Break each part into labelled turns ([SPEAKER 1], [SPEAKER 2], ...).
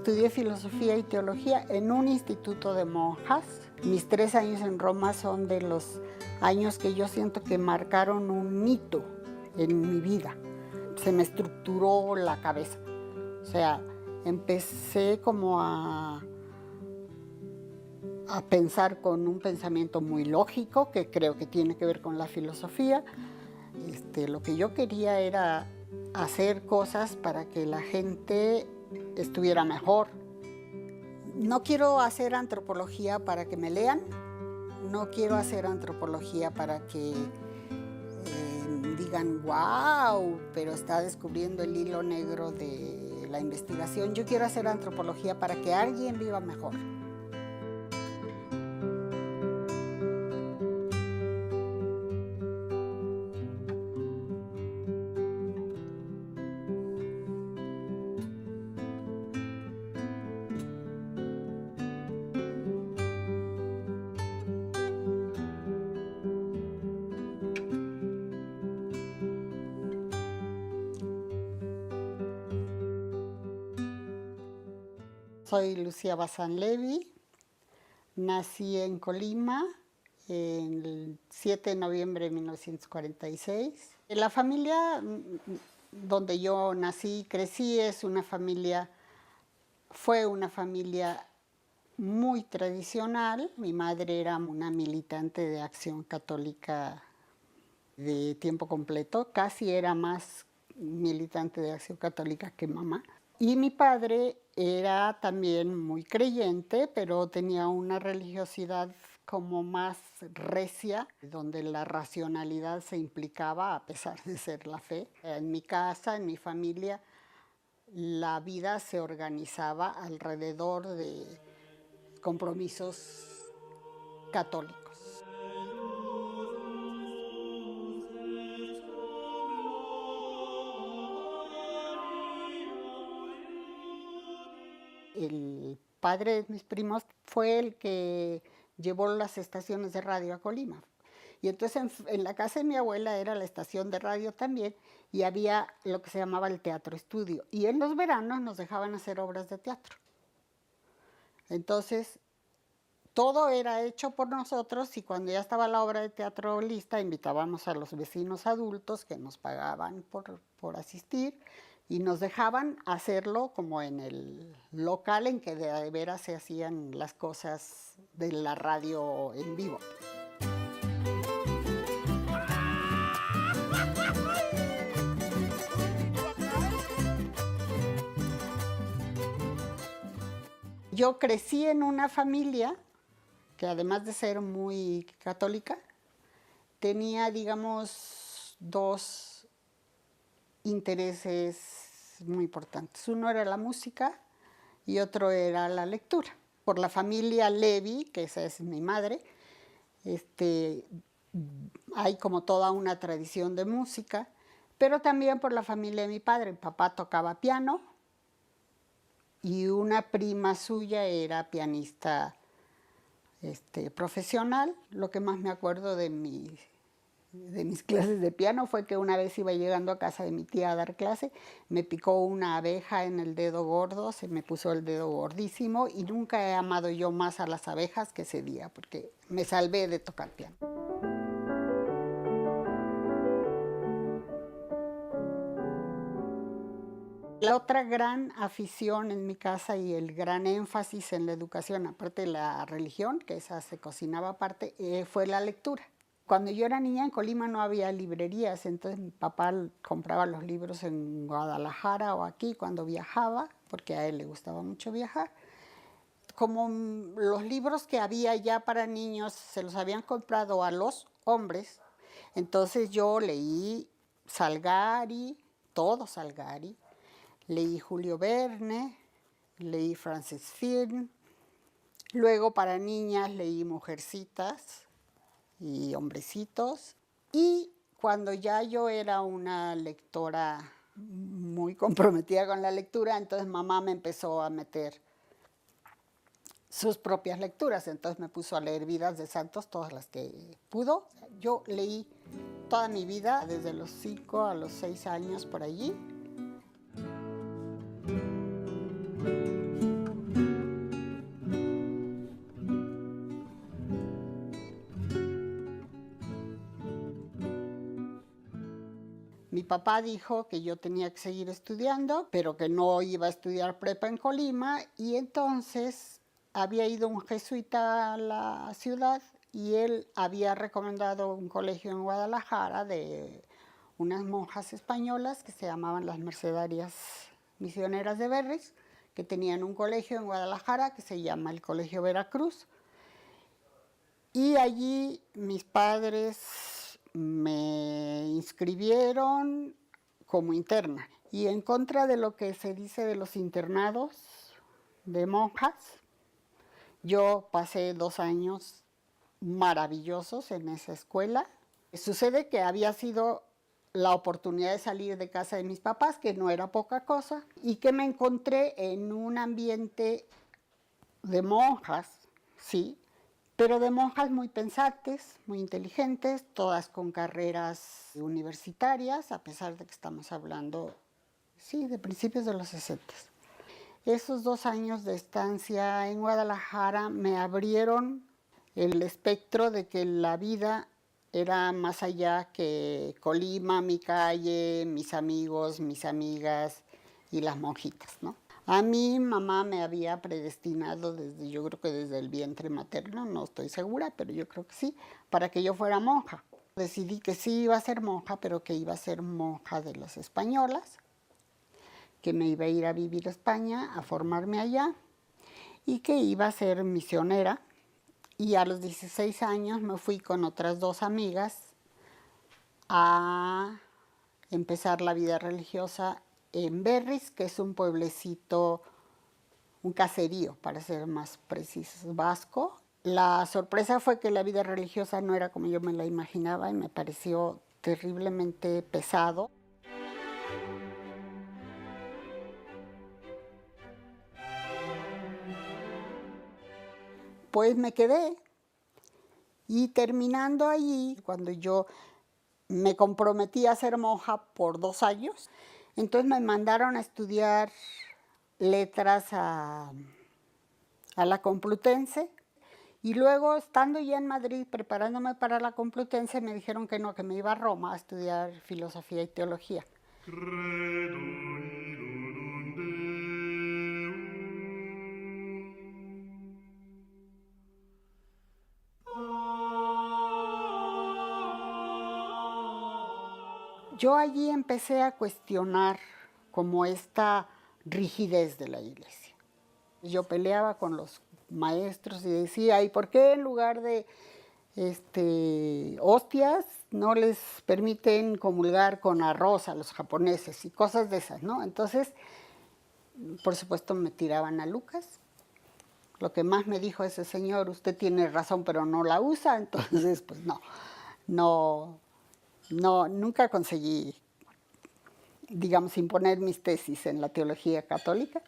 [SPEAKER 1] Estudié filosofía y teología en un instituto de monjas. Mis 3 años en Roma son de los años que yo siento que marcaron un hito en mi vida. Se me estructuró la cabeza. O sea, empecé como a pensar con un pensamiento muy lógico, que creo que tiene que ver con la filosofía. Lo que yo quería era hacer cosas para que la gente estuviera mejor. No quiero hacer antropología para que me lean, no quiero hacer antropología para que digan, wow, pero está descubriendo el hilo negro de la investigación. Yo quiero hacer antropología para que alguien viva mejor. Soy Lucía Bazán Levy, nací en Colima el 7 de noviembre de 1946. La familia donde yo nací y crecí fue una familia muy tradicional. Mi madre era una militante de Acción Católica de tiempo completo, casi era más militante de Acción Católica que mamá. Y mi padre era también muy creyente, pero tenía una religiosidad como más recia, donde la racionalidad se implicaba a pesar de ser la fe. En mi casa, en mi familia, la vida se organizaba alrededor de compromisos católicos. El padre de mis primos fue el que llevó las estaciones de radio a Colima. Y entonces en la casa de mi abuela era la estación de radio también y había lo que se llamaba el teatro estudio. Y en los veranos nos dejaban hacer obras de teatro. Entonces todo era hecho por nosotros y cuando ya estaba la obra de teatro lista invitábamos a los vecinos adultos que nos pagaban por asistir y nos dejaban hacerlo como en el local en que de veras se hacían las cosas de la radio en vivo. Yo crecí en una familia que además de ser muy católica, tenía, digamos, 2 intereses muy importantes. Uno era la música y otro era la lectura. Por la familia Levy, que esa es mi madre, hay como toda una tradición de música, pero también por la familia de mi padre. Mi papá tocaba piano y una prima suya era pianista profesional. Lo que más me acuerdo de mis clases de piano fue que una vez iba llegando a casa de mi tía a dar clase, me picó una abeja en el dedo gordo, se me puso el dedo gordísimo y nunca he amado yo más a las abejas que ese día, porque me salvé de tocar piano. La otra gran afición en mi casa y el gran énfasis en la educación, aparte de la religión, que esa se cocinaba aparte, fue la lectura. Cuando yo era niña en Colima no había librerías, entonces mi papá compraba los libros en Guadalajara o aquí cuando viajaba, porque a él le gustaba mucho viajar. Como los libros que había ya para niños se los habían comprado a los hombres, entonces yo leí Salgari, todo Salgari, leí Julio Verne, leí Frances Finn, luego para niñas leí Mujercitas y Hombrecitos. Y cuando ya yo era una lectora muy comprometida con la lectura, entonces mamá me empezó a meter sus propias lecturas. Entonces me puso a leer Vidas de Santos, todas las que pudo. Yo leí toda mi vida, desde los 5 a los 6 años por allí. Mi papá dijo que yo tenía que seguir estudiando, pero que no iba a estudiar prepa en Colima, y entonces había ido un jesuita a la ciudad y él había recomendado un colegio en Guadalajara de unas monjas españolas que se llamaban las Mercedarias Misioneras de Berris, que tenían un colegio en Guadalajara que se llama el Colegio Veracruz. Y allí mis padres me inscribieron como interna. Y en contra de lo que se dice de los internados de monjas, yo pasé 2 años maravillosos en esa escuela. Sucede que había sido la oportunidad de salir de casa de mis papás, que no era poca cosa, y que me encontré en un ambiente de monjas, sí, pero de monjas muy pensantes, muy inteligentes, todas con carreras universitarias, a pesar de que estamos hablando, sí, de principios de los 60. Esos 2 años de estancia en Guadalajara me abrieron el espectro de que la vida era más allá que Colima, mi calle, mis amigos, mis amigas y las monjitas, ¿no? A mí mamá me había predestinado desde, yo creo que desde el vientre materno, no estoy segura, pero yo creo que sí, para que yo fuera monja. Decidí que sí iba a ser monja, pero que iba a ser monja de las españolas, que me iba a ir a vivir a España, a formarme allá, y que iba a ser misionera. Y a los 16 años me fui con otras 2 amigas a empezar la vida religiosa en Berris, que es un pueblecito, un caserío, para ser más precisos, vasco. La sorpresa fue que la vida religiosa no era como yo me la imaginaba y me pareció terriblemente pesado. Pues me quedé y terminando allí, cuando yo me comprometí a ser monja por 2 años, entonces me mandaron a estudiar letras a la Complutense, y luego, estando ya en Madrid preparándome para la Complutense, me dijeron que no, que me iba a Roma a estudiar filosofía y teología. Yo allí empecé a cuestionar como esta rigidez de la iglesia. Yo peleaba con los maestros y decía, ¿y por qué en lugar de hostias no les permiten comulgar con arroz a los japoneses y cosas de esas, ¿no? Entonces, por supuesto, me tiraban a Lucas. Lo que más me dijo ese señor, usted tiene razón, pero no la usa, entonces, pues nunca conseguí, digamos, imponer mis tesis en la teología católica,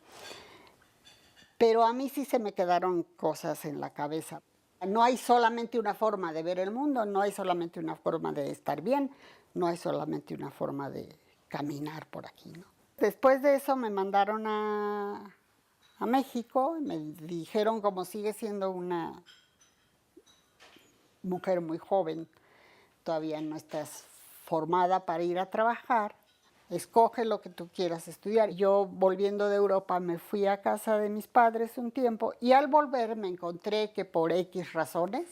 [SPEAKER 1] pero a mí sí se me quedaron cosas en la cabeza. No hay solamente una forma de ver el mundo, no hay solamente una forma de estar bien, no hay solamente una forma de caminar por aquí, ¿no? Después de eso me mandaron a México, me dijeron, como sigue siendo una mujer muy joven, todavía no estás formada para ir a trabajar, escoge lo que tú quieras estudiar. Yo, volviendo de Europa, me fui a casa de mis padres un tiempo y al volver me encontré que por X razones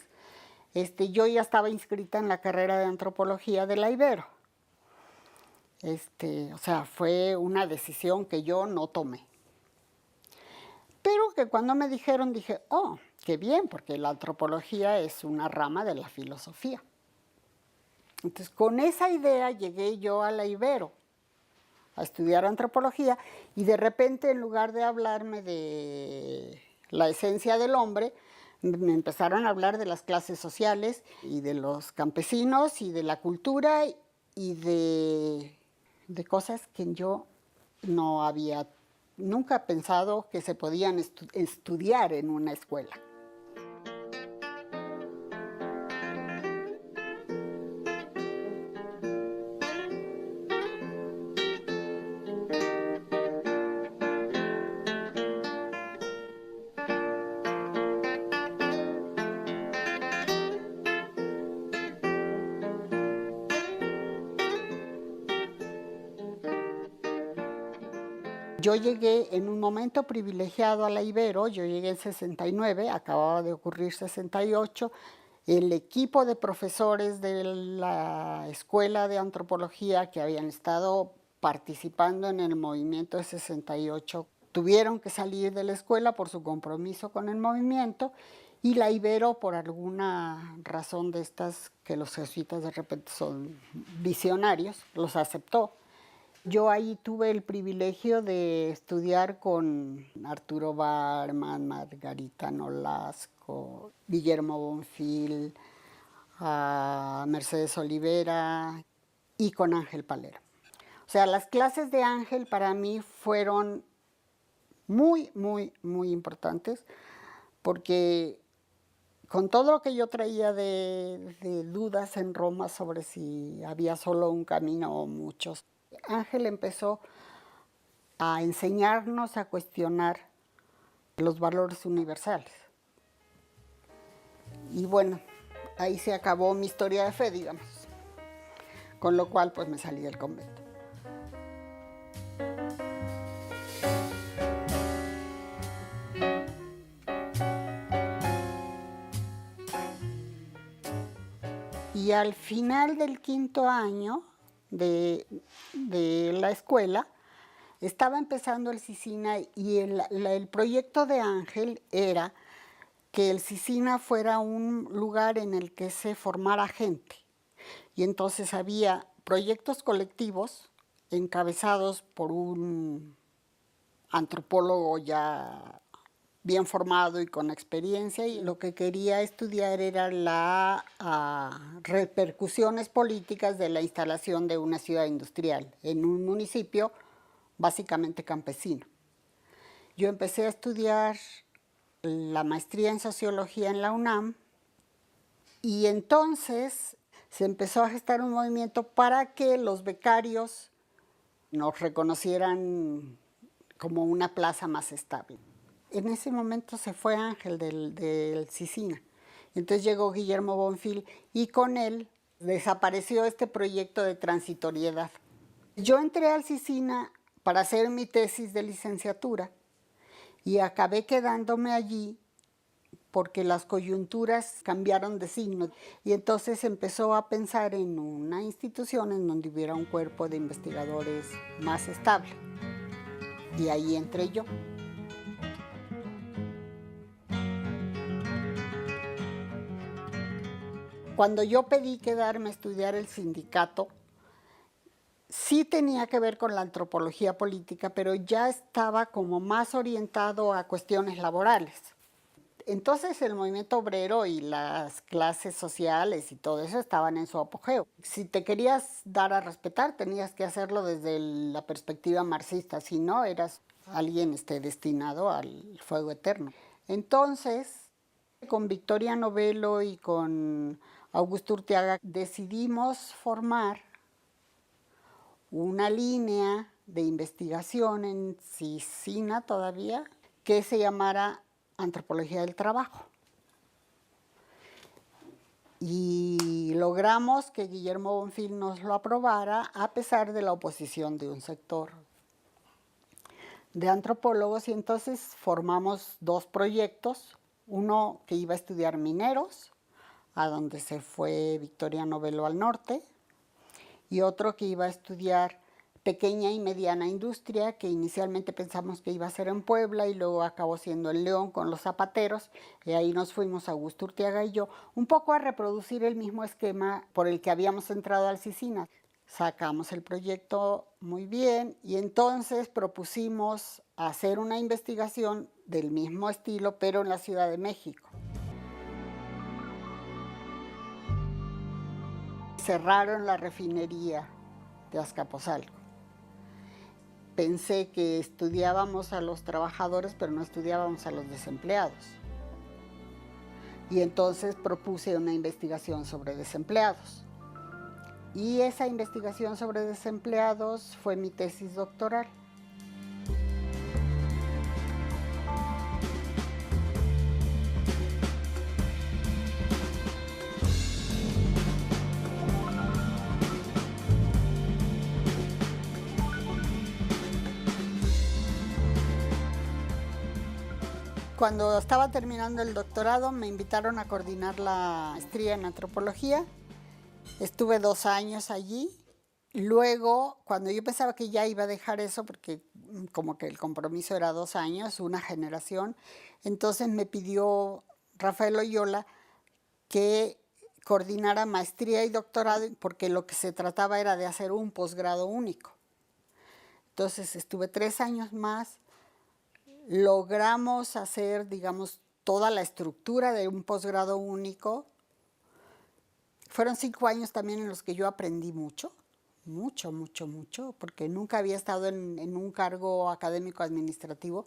[SPEAKER 1] yo ya estaba inscrita en la carrera de antropología de la Ibero. O sea, fue una decisión que yo no tomé. Pero que cuando me dijeron dije, oh, qué bien, porque la antropología es una rama de la filosofía. Entonces, con esa idea llegué yo a la Ibero a estudiar antropología y de repente, en lugar de hablarme de la esencia del hombre, me empezaron a hablar de las clases sociales y de los campesinos y de la cultura y de cosas que yo no había nunca pensado que se podían estudiar en una escuela. Yo llegué en un momento privilegiado a la Ibero, yo llegué en 69, acababa de ocurrir 68. El equipo de profesores de la Escuela de Antropología que habían estado participando en el movimiento de 68 tuvieron que salir de la escuela por su compromiso con el movimiento, y la Ibero, por alguna razón de estas, que los jesuitas de repente son visionarios, los aceptó. Yo ahí tuve el privilegio de estudiar con Arturo Barman, Margarita Nolasco, Guillermo Bonfil, Mercedes Olivera y con Ángel Palero. O sea, las clases de Ángel para mí fueron muy, muy, muy importantes, porque con todo lo que yo traía de dudas en Roma sobre si había solo un camino o muchos, Ángel empezó a enseñarnos a cuestionar los valores universales. Y bueno, ahí se acabó mi historia de fe, digamos. Con lo cual, pues me salí del convento. Y al final del quinto año de la escuela, estaba empezando el CICINA, y el proyecto de Ángel era que el CICINA fuera un lugar en el que se formara gente. Y entonces había proyectos colectivos encabezados por un antropólogo ya bien formado y con experiencia, y lo que quería estudiar era las repercusiones políticas de la instalación de una ciudad industrial en un municipio básicamente campesino. Yo empecé a estudiar la maestría en sociología en la UNAM, y entonces se empezó a gestar un movimiento para que los becarios nos reconocieran como una plaza más estable. En ese momento se fue Ángel del CICINA. Entonces llegó Guillermo Bonfil, y con él desapareció este proyecto de transitoriedad. Yo entré al CICINA para hacer mi tesis de licenciatura, y acabé quedándome allí porque las coyunturas cambiaron de signo, y entonces empezó a pensar en una institución en donde hubiera un cuerpo de investigadores más estable. Y ahí entré yo. Cuando yo pedí quedarme a estudiar el sindicato, sí tenía que ver con la antropología política, pero ya estaba como más orientado a cuestiones laborales. Entonces el movimiento obrero y las clases sociales y todo eso estaban en su apogeo. Si te querías dar a respetar, tenías que hacerlo desde la perspectiva marxista, si no, eras alguien destinado al fuego eterno. Entonces, con Victoria Novello y con Augusto Urteaga decidimos formar una línea de investigación en CICINA todavía, que se llamara Antropología del Trabajo. Y logramos que Guillermo Bonfil nos lo aprobara, a pesar de la oposición de un sector de antropólogos, y entonces formamos dos proyectos, uno que iba a estudiar mineros, a donde se fue Victoria Novello al norte, y otro que iba a estudiar pequeña y mediana industria, que inicialmente pensamos que iba a ser en Puebla y luego acabó siendo en León con los zapateros, y ahí nos fuimos Augusto Urteaga y yo, un poco a reproducir el mismo esquema por el que habíamos entrado al CICINA. Sacamos el proyecto muy bien, y entonces propusimos hacer una investigación del mismo estilo, pero en la Ciudad de México. Cerraron la refinería de Azcapotzalco. Pensé que estudiábamos a los trabajadores, pero no estudiábamos a los desempleados. Y entonces propuse una investigación sobre desempleados. Y esa investigación sobre desempleados fue mi tesis doctoral. Cuando estaba terminando el doctorado me invitaron a coordinar la maestría en antropología. Estuve 2 años allí. Luego, cuando yo pensaba que ya iba a dejar eso, porque como que el compromiso era 2 años, una generación, entonces me pidió Rafael Oyola que coordinara maestría y doctorado, porque lo que se trataba era de hacer un posgrado único. Entonces estuve 3 años más. Logramos hacer, digamos, toda la estructura de un posgrado único. Fueron 5 años también en los que yo aprendí mucho, mucho, porque nunca había estado en un cargo académico administrativo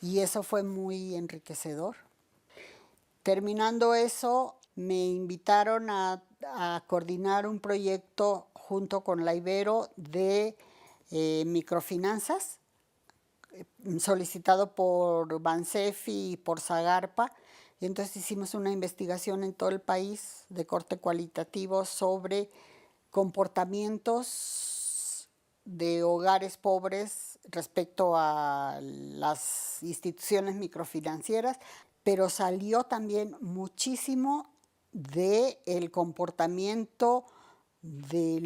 [SPEAKER 1] y eso fue muy enriquecedor. Terminando eso, me invitaron a coordinar un proyecto junto con la Ibero de microfinanzas, solicitado por Bansef y por Zagarpa. Y entonces hicimos una investigación en todo el país de corte cualitativo sobre comportamientos de hogares pobres respecto a las instituciones microfinancieras, pero salió también muchísimo del comportamiento de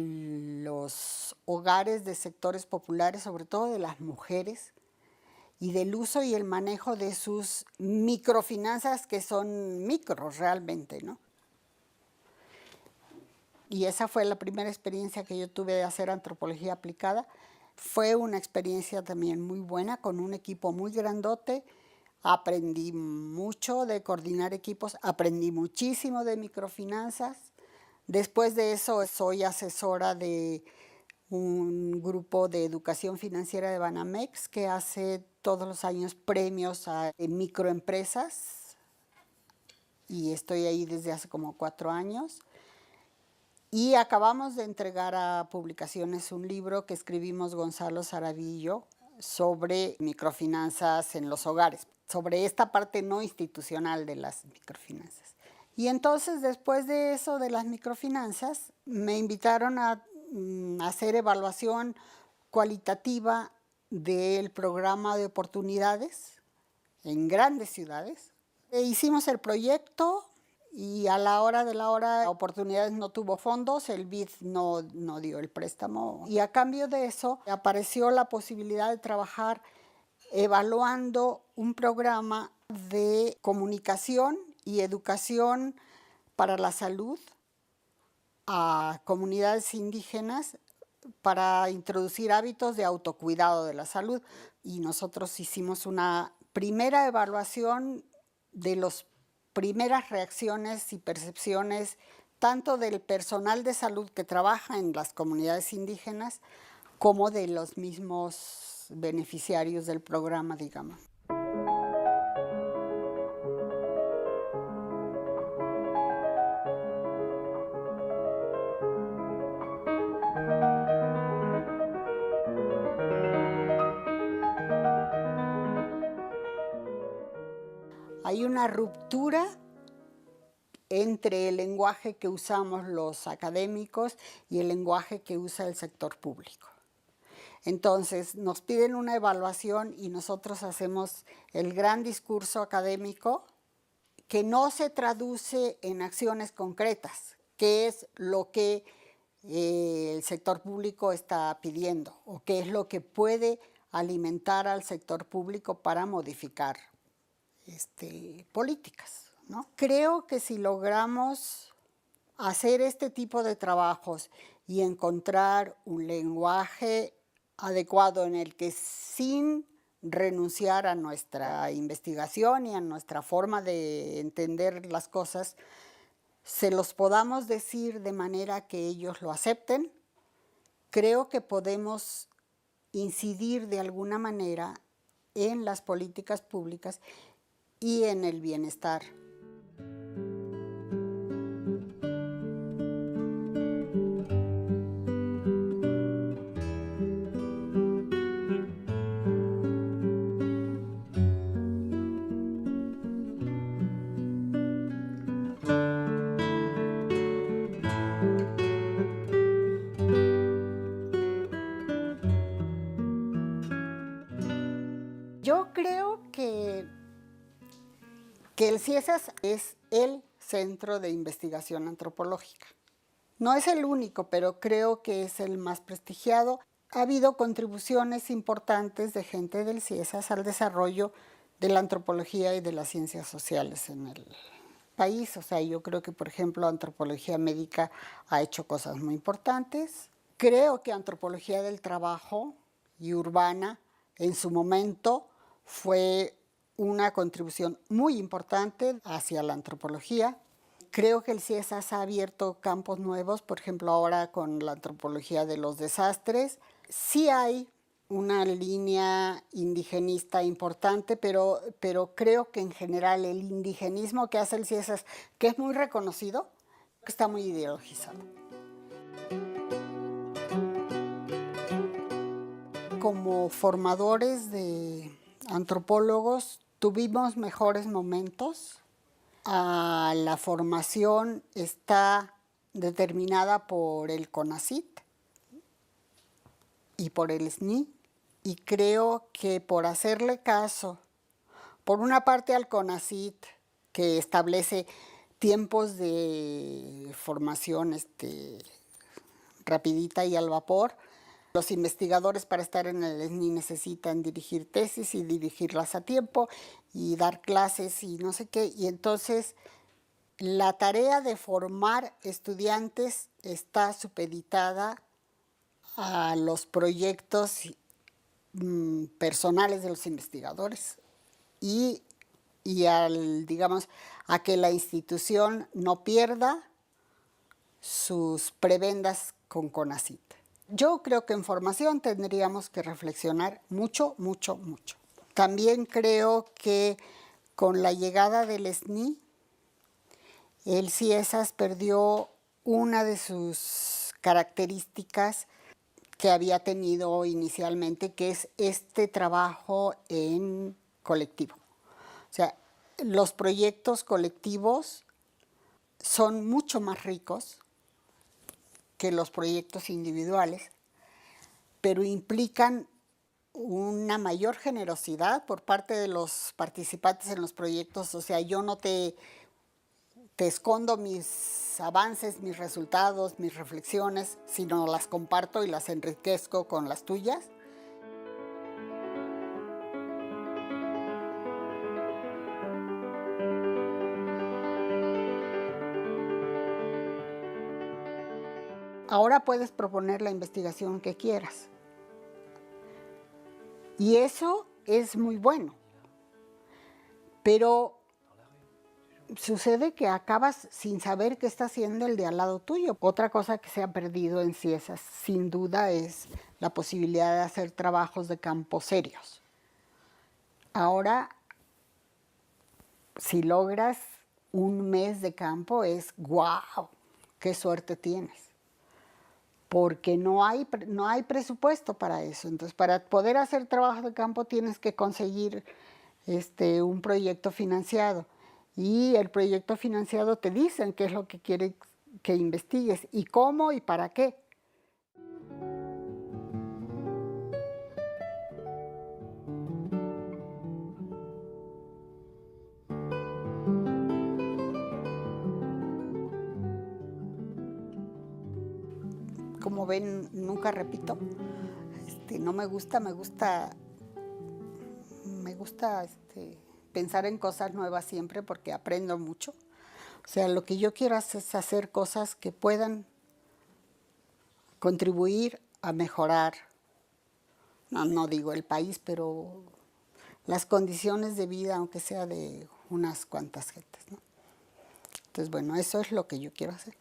[SPEAKER 1] los hogares de sectores populares, sobre todo de las mujeres, y del uso y el manejo de sus microfinanzas, que son micros realmente, ¿no? Y esa fue la primera experiencia que yo tuve de hacer antropología aplicada. Fue una experiencia también muy buena, con un equipo muy grandote. Aprendí mucho de coordinar equipos, aprendí muchísimo de microfinanzas. Después de eso soy asesora de un grupo de educación financiera de Banamex que hace todos los años premios a microempresas y estoy ahí desde hace como 4 años. Y acabamos de entregar a publicaciones un libro que escribimos Gonzalo Saravillo sobre microfinanzas en los hogares, sobre esta parte no institucional de las microfinanzas. Y entonces, después de eso, de las microfinanzas, me invitaron a hacer evaluación cualitativa del programa de oportunidades en grandes ciudades. Hicimos el proyecto y a la hora de la hora Oportunidades no tuvo fondos, el BID no dio el préstamo y a cambio de eso apareció la posibilidad de trabajar evaluando un programa de comunicación y educación para la salud a comunidades indígenas para introducir hábitos de autocuidado de la salud. Y nosotros hicimos una primera evaluación de las primeras reacciones y percepciones tanto del personal de salud que trabaja en las comunidades indígenas como de los mismos beneficiarios del programa, digamos. Hay una ruptura entre el lenguaje que usamos los académicos y el lenguaje que usa el sector público. Entonces, nos piden una evaluación y nosotros hacemos el gran discurso académico que no se traduce en acciones concretas, que es lo que el sector público está pidiendo o qué es lo que puede alimentar al sector público para modificar políticas, ¿no? Creo que si logramos hacer este tipo de trabajos y encontrar un lenguaje adecuado en el que sin renunciar a nuestra investigación y a nuestra forma de entender las cosas, se los podamos decir de manera que ellos lo acepten, creo que podemos incidir de alguna manera en las políticas públicas y en el bienestar. Yo creo que que el CIESAS es el centro de investigación antropológica. No es el único, pero creo que es el más prestigiado. Ha habido contribuciones importantes de gente del CIESAS al desarrollo de la antropología y de las ciencias sociales en el país. O sea, yo creo que, por ejemplo, antropología médica ha hecho cosas muy importantes. Creo que antropología del trabajo y urbana en su momento fue una contribución muy importante hacia la antropología. Creo que el CIESAS ha abierto campos nuevos, por ejemplo, ahora con la antropología de los desastres. Sí hay una línea indigenista importante, pero creo que en general el indigenismo que hace el CIESAS, que es muy reconocido, está muy ideologizado. Como formadores de antropólogos tuvimos mejores momentos. La formación está determinada por el CONACYT y por el SNI, y creo que por hacerle caso, por una parte al CONACYT, que establece tiempos de formación rapidita y al vapor. Los investigadores para estar en el SNI necesitan dirigir tesis y dirigirlas a tiempo y dar clases y no sé qué. Y entonces la tarea de formar estudiantes está supeditada a los proyectos personales de los investigadores y digamos, a que la institución no pierda sus prebendas con CONACYT. Yo creo que en formación tendríamos que reflexionar mucho, mucho, mucho. También creo que con la llegada del SNI, el CIESAS perdió una de sus características que había tenido inicialmente, que es este trabajo en colectivo. O sea, los proyectos colectivos son mucho más ricos que los proyectos individuales, pero implican una mayor generosidad por parte de los participantes en los proyectos. O sea, yo no te escondo mis avances, mis resultados, mis reflexiones, sino las comparto y las enriquezco con las tuyas. Ahora puedes proponer la investigación que quieras. Y eso es muy bueno. Pero sucede que acabas sin saber qué está haciendo el de al lado tuyo. Otra cosa que se ha perdido en CIESAS, sin duda, es la posibilidad de hacer trabajos de campo serios. Ahora, si logras un mes de campo, es ¡guau! ¡Qué suerte tienes! Porque no hay presupuesto para eso. Entonces, para poder hacer trabajo de campo tienes que conseguir un proyecto financiado. Y el proyecto financiado te dicen qué es lo que quiere que investigues, y cómo y para qué. Como ven, nunca repito. No me gusta pensar en cosas nuevas siempre porque aprendo mucho. O sea, lo que yo quiero es hacer cosas que puedan contribuir a mejorar, no digo el país, pero las condiciones de vida, aunque sea de unas cuantas gentes, ¿no? Entonces, bueno, eso es lo que yo quiero hacer.